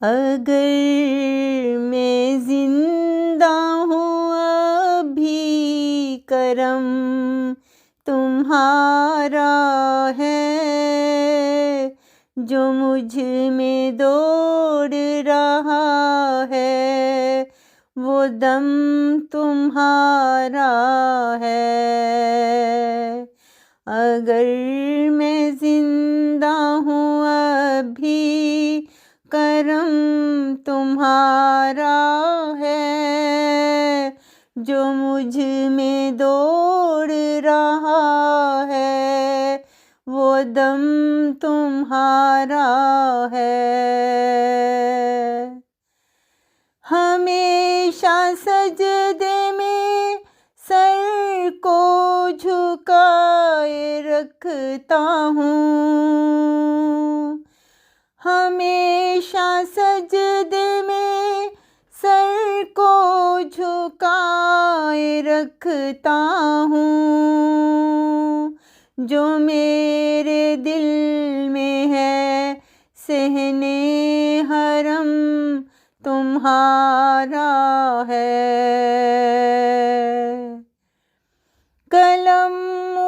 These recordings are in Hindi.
अगर मैं जिंदा हूँ अभी, करम तुम्हारा है। जो मुझ में दौड़ रहा है, वो दम तुम्हारा है। अगर मैं जिंदा हूँ अभी, करम तुम्हारा है। जो मुझ में दौड़ रहा है, वो दम तुम्हारा है। हमेशा सजदे में सर को झुकाए रखता हूँ। हमेशा सजदे में सर को झुकाए रखता हूँ। जो मेरे दिल में है सहने हरम तुम्हारा है। कलम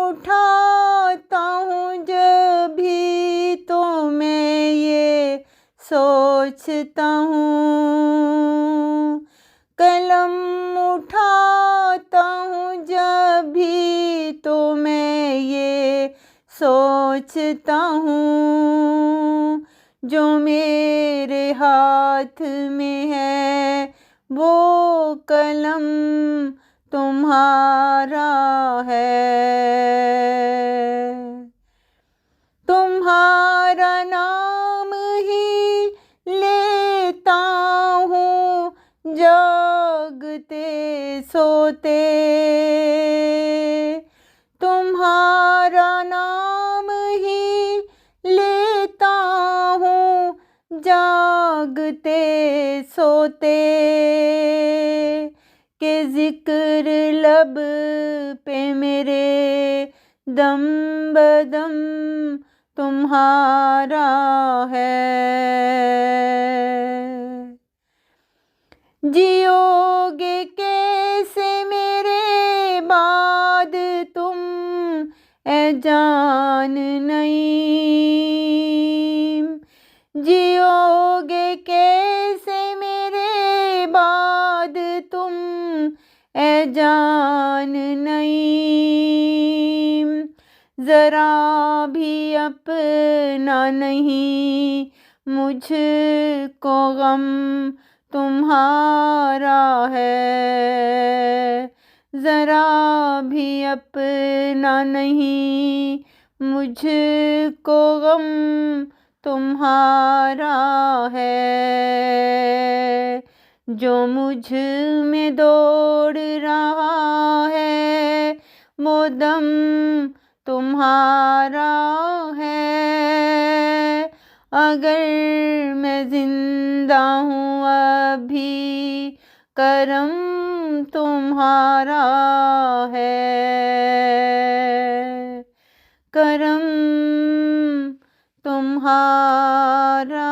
उठाता हूँ जब भी, तो मैं ये सोचता हूँ। कलम उठाता हूँ जब भी, तो मैं ये सोचता हूँ। जो मेरे हाथ में है वो कलम तुम्हारा है। तुम्हारा नाम ही लेता हूँ जागते सोते। तुम्हारा नाम ही लेता हूँ जागते सोते। के जिक्र लब पे मेरे दम बदम तुम्हारा है। जियोगे कैसे मेरे बाद तुम, ए जान नईम। जियोगे कैसे मेरे बाद तुम, ए जान नईम। जरा भी अपना नहीं मुझको गम तुम्हारा है। जरा भी अपना नहीं मुझको गम तुम्हारा है। जो मुझ में दौड़ रहा है, वो दम तुम्हारा है। अगर मैं जिंदा हूँ अभी, करम तुम्हारा है। करम तुम्हारा